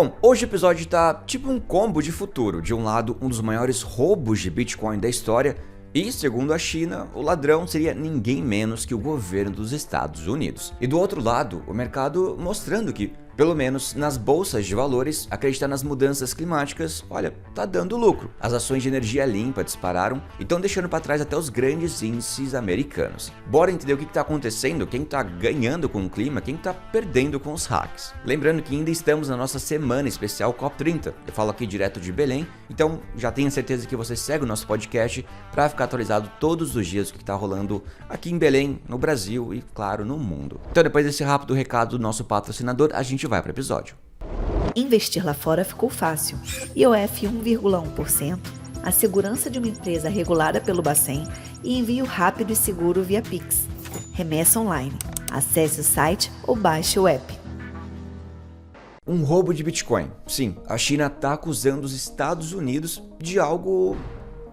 Bom, hoje o episódio tá tipo um combo de futuro. De um lado, um dos maiores roubos de Bitcoin da história e, segundo a China, o ladrão seria ninguém menos que o governo dos Estados Unidos. E do outro lado, o mercado mostrando que, pelo menos nas bolsas de valores, acreditar nas mudanças climáticas, olha, tá dando lucro. As ações de energia limpa dispararam e estão deixando para trás até os grandes índices americanos. Bora entender o que tá acontecendo, quem tá ganhando com o clima, quem tá perdendo com os hacks. Lembrando que ainda estamos na nossa semana especial COP30. Eu falo aqui direto de Belém, então já tenha certeza que você segue o nosso podcast para ficar atualizado todos os dias do que tá rolando aqui em Belém, no Brasil e, claro, no mundo. Então, depois desse rápido recado do nosso patrocinador, a gente vai para o episódio. Investir lá fora ficou fácil. IOF 1,1%, a segurança de uma empresa regulada pelo Bacen e envio rápido e seguro via Pix. Remessa online. Acesse o site ou baixe o app. Um roubo de Bitcoin. Sim, a China está acusando os Estados Unidos de algo,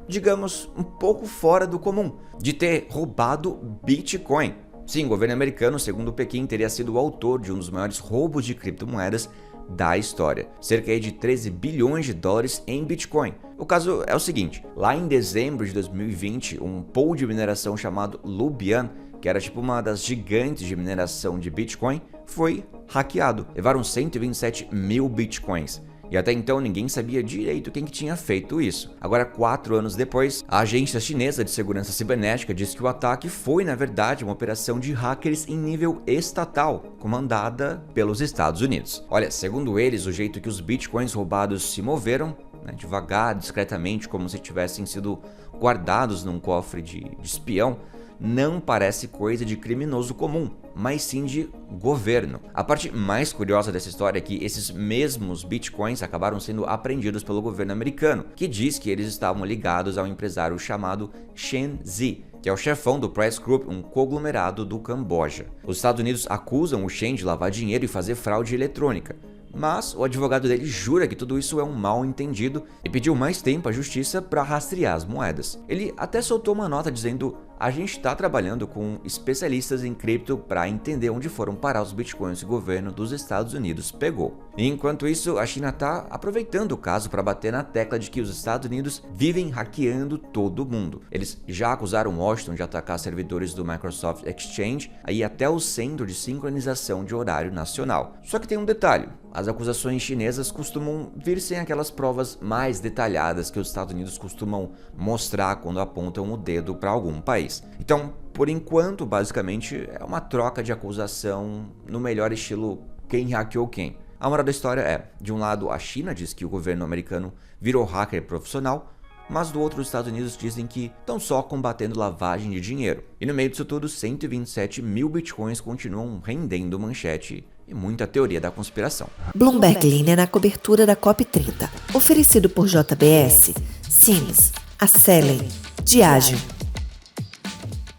digamos, um pouco fora do comum, de ter roubado Bitcoin. Sim, o governo americano, segundo Pequim, teria sido o autor de um dos maiores roubos de criptomoedas da história, cerca de 13 bilhões de dólares em Bitcoin. O caso é o seguinte, lá em dezembro de 2020, um pool de mineração chamado Lubian, que era tipo uma das gigantes de mineração de Bitcoin, foi hackeado. Levaram 127 mil Bitcoins. E até então ninguém sabia direito quem que tinha feito isso. Agora, 4 anos depois, a agência chinesa de segurança cibernética disse que o ataque foi, na verdade, uma operação de hackers em nível estatal, comandada pelos Estados Unidos. Olha, segundo eles, o jeito que os bitcoins roubados se moveram, devagar, discretamente, como se tivessem sido guardados num cofre de espião, não parece coisa de criminoso comum, mas sim de governo. A parte mais curiosa dessa história é que esses mesmos bitcoins acabaram sendo apreendidos pelo governo americano, que diz que eles estavam ligados ao empresário chamado Chen Zi, que é o chefão do Price Group, um conglomerado do Camboja. Os Estados Unidos acusam o Chen de lavar dinheiro e fazer fraude eletrônica. Mas o advogado dele jura que tudo isso é um mal entendido e pediu mais tempo à justiça para rastrear as moedas. Ele até soltou uma nota dizendo: a gente está trabalhando com especialistas em cripto para entender onde foram parar os bitcoins que o governo dos Estados Unidos pegou. E enquanto isso, a China está aproveitando o caso para bater na tecla de que os Estados Unidos vivem hackeando todo mundo. Eles já acusaram Washington de atacar servidores do Microsoft Exchange e até o Centro de Sincronização de Horário Nacional. Só que tem um detalhe. As acusações chinesas costumam vir sem aquelas provas mais detalhadas que os Estados Unidos costumam mostrar quando apontam o dedo para algum país. Então, por enquanto, basicamente, é uma troca de acusação no melhor estilo quem hackeou quem. A moral da história é, de um lado, a China diz que o governo americano virou hacker profissional, mas do outro, os Estados Unidos dizem que estão só combatendo lavagem de dinheiro. E no meio disso tudo, 127 mil bitcoins continuam rendendo manchete e muita teoria da conspiração. Bloomberg Linha na cobertura da COP30. Oferecido por JBS, Sims, Acelen, Diageo.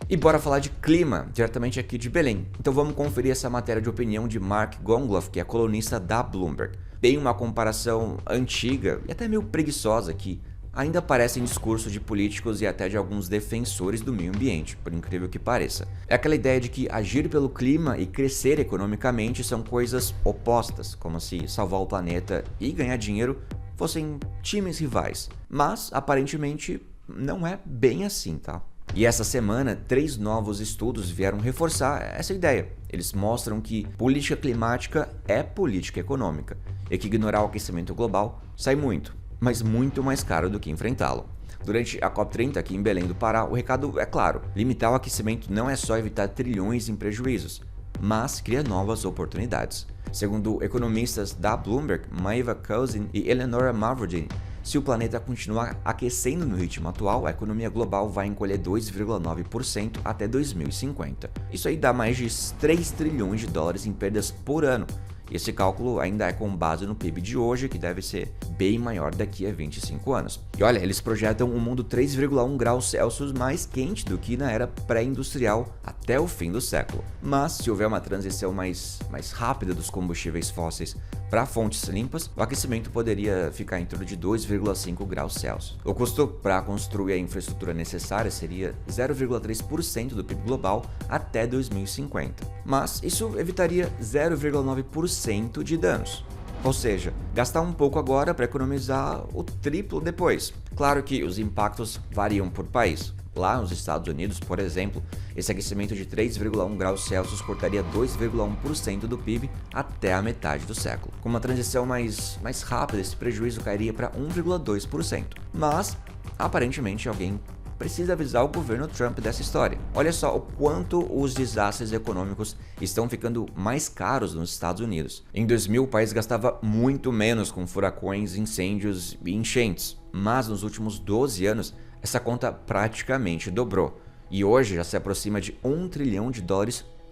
E bora falar de clima, diretamente aqui de Belém. Então vamos conferir essa matéria de opinião de Mark Gongloff, que é colunista da Bloomberg. Tem uma comparação antiga e até meio preguiçosa que ainda aparece em discurso de políticos e até de alguns defensores do meio ambiente, por incrível que pareça. É aquela ideia de que agir pelo clima e crescer economicamente são coisas opostas, como se salvar o planeta e ganhar dinheiro fossem times rivais. Mas, aparentemente, não é bem assim, tá? E essa semana, 3 novos estudos vieram reforçar essa ideia. Eles mostram que política climática é política econômica e que ignorar o aquecimento global sai muito, mas muito mais caro do que enfrentá-lo. Durante a COP30 aqui em Belém do Pará, o recado é claro: limitar o aquecimento não é só evitar trilhões em prejuízos, mas cria novas oportunidades. Segundo economistas da Bloomberg, Maeva Cousin e Eleonora Mavrodin, se o planeta continuar aquecendo no ritmo atual, a economia global vai encolher 2,9% até 2050. Isso aí dá mais de 3 trilhões de dólares em perdas por ano. E esse cálculo ainda é com base no PIB de hoje, que deve ser bem maior daqui a 25 anos. E olha, eles projetam um mundo 3,1 graus Celsius mais quente do que na era pré-industrial até o fim do século. Mas se houver uma transição mais rápida dos combustíveis fósseis para fontes limpas, o aquecimento poderia ficar em torno de 2,5 graus Celsius. O custo para construir a infraestrutura necessária seria 0,3% do PIB global até 2050. Mas isso evitaria 0,9% de danos. Ou seja, gastar um pouco agora para economizar o triplo depois. Claro que os impactos variam por país. Lá nos Estados Unidos, por exemplo, esse aquecimento de 3,1 graus Celsius cortaria 2,1% do PIB até a metade do século. Com uma transição mais rápida, esse prejuízo cairia para 1,2%. Mas, aparentemente, alguém precisa avisar o governo Trump dessa história. Olha só o quanto os desastres econômicos estão ficando mais caros nos Estados Unidos. Em 2000, o país gastava muito menos com furacões, incêndios e enchentes. Mas nos últimos 12 anos, essa conta praticamente dobrou. E hoje já se aproxima de $1 trilhão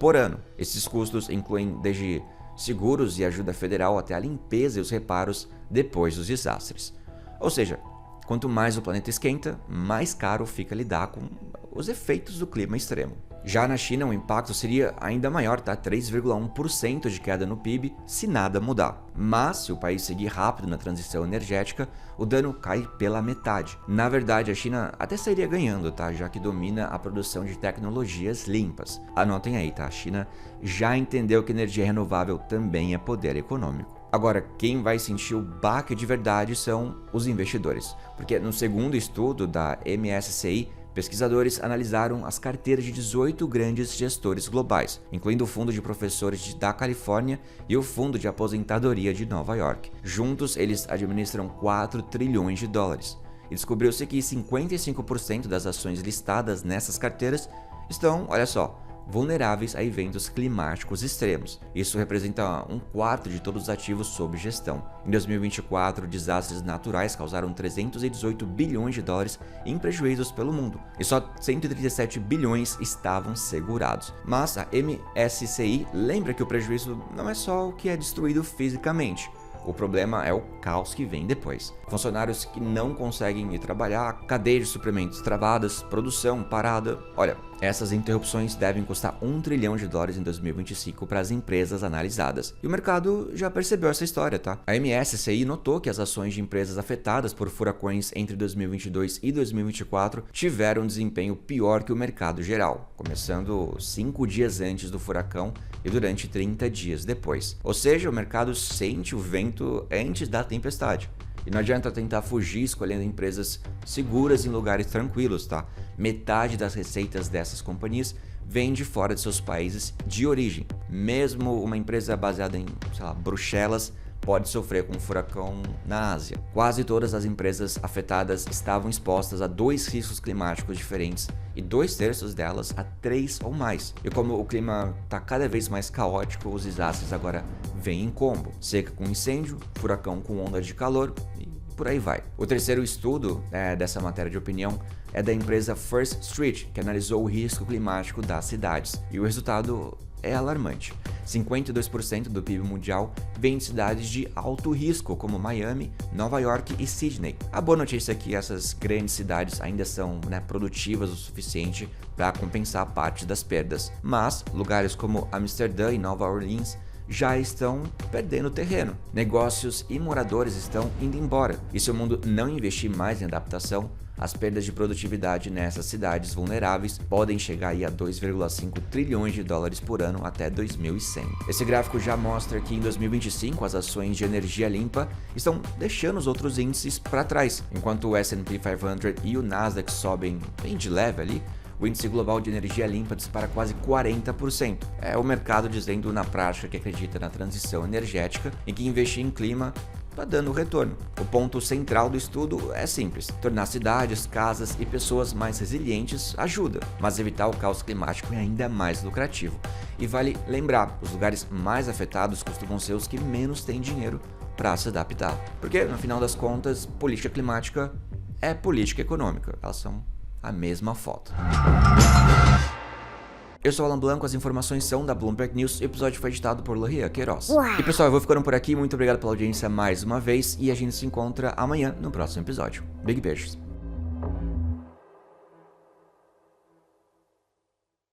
por ano. Esses custos incluem desde seguros e ajuda federal até a limpeza e os reparos depois dos desastres. Ou seja, quanto mais o planeta esquenta, mais caro fica lidar com os efeitos do clima extremo. Já na China, o impacto seria ainda maior, tá? 3,1% de queda no PIB se nada mudar. Mas, se o país seguir rápido na transição energética, o dano cai pela metade. Na verdade, a China até sairia ganhando, tá? Já que domina a produção de tecnologias limpas. Anotem aí, tá? A China já entendeu que energia renovável também é poder econômico. Agora, quem vai sentir o baque de verdade são os investidores, porque no segundo estudo da MSCI, pesquisadores analisaram as carteiras de 18 grandes gestores globais, incluindo o fundo de professores da Califórnia e o fundo de aposentadoria de Nova York. Juntos, eles administram $4 trilhões. E descobriu-se que 55% das ações listadas nessas carteiras estão, olha só, vulneráveis a eventos climáticos extremos. Isso representa 1/4 de todos os ativos sob gestão. Em 2024, desastres naturais causaram $318 bilhões em prejuízos pelo mundo, e só 137 bilhões estavam segurados. Mas a MSCI lembra que o prejuízo não é só o que é destruído fisicamente. O problema é o caos que vem depois. Funcionários que não conseguem ir trabalhar, cadeia de suprimentos travadas, produção parada. Olha, essas interrupções devem custar $1 trilhão em 2025 para as empresas analisadas. E o mercado já percebeu essa história, tá? A MSCI notou que as ações de empresas afetadas por furacões entre 2022 e 2024 tiveram um desempenho pior que o mercado geral, começando 5 dias antes do furacão e durante 30 dias depois. Ou seja, o mercado sente o vento antes da tempestade. E não adianta tentar fugir escolhendo empresas seguras em lugares tranquilos, tá? Metade das receitas dessas companhias vem de fora de seus países de origem. Mesmo uma empresa baseada em, Bruxelas, pode sofrer com um furacão na Ásia. Quase todas as empresas afetadas estavam expostas a 2 riscos climáticos diferentes e 2/3 delas a 3 ou mais. E como o clima está cada vez mais caótico, os desastres agora vêm em combo. Seca com incêndio, furacão com onda de calor e por aí vai. O terceiro estudo dessa matéria de opinião é da empresa First Street, que analisou o risco climático das cidades. E o resultado é alarmante. 52% do PIB mundial vem de cidades de alto risco, como Miami, Nova York e Sydney. A boa notícia é que essas grandes cidades ainda são produtivas o suficiente para compensar parte das perdas, mas lugares como Amsterdã e Nova Orleans já estão perdendo terreno. Negócios e moradores estão indo embora. E se o mundo não investir mais em adaptação, as perdas de produtividade nessas cidades vulneráveis podem chegar aí a $2,5 trilhões por ano até 2100. Esse gráfico já mostra que em 2025 as ações de energia limpa estão deixando os outros índices para trás. Enquanto o S&P 500 e o Nasdaq sobem bem de leve ali, o índice global de energia limpa dispara quase 40%. É o mercado dizendo na prática que acredita na transição energética e que investir em clima está dando retorno. O ponto central do estudo é simples: tornar cidades, casas e pessoas mais resilientes ajuda, mas evitar o caos climático é ainda mais lucrativo. E vale lembrar, os lugares mais afetados costumam ser os que menos têm dinheiro para se adaptar. Porque, no final das contas, política climática é política econômica. Elas são a mesma foto. Eu sou o Alan Blanco, as informações são da Bloomberg News e o episódio foi editado por Loria Queiroz. E pessoal, eu vou ficando por aqui, muito obrigado pela audiência mais uma vez e a gente se encontra amanhã no próximo episódio. Big beijos!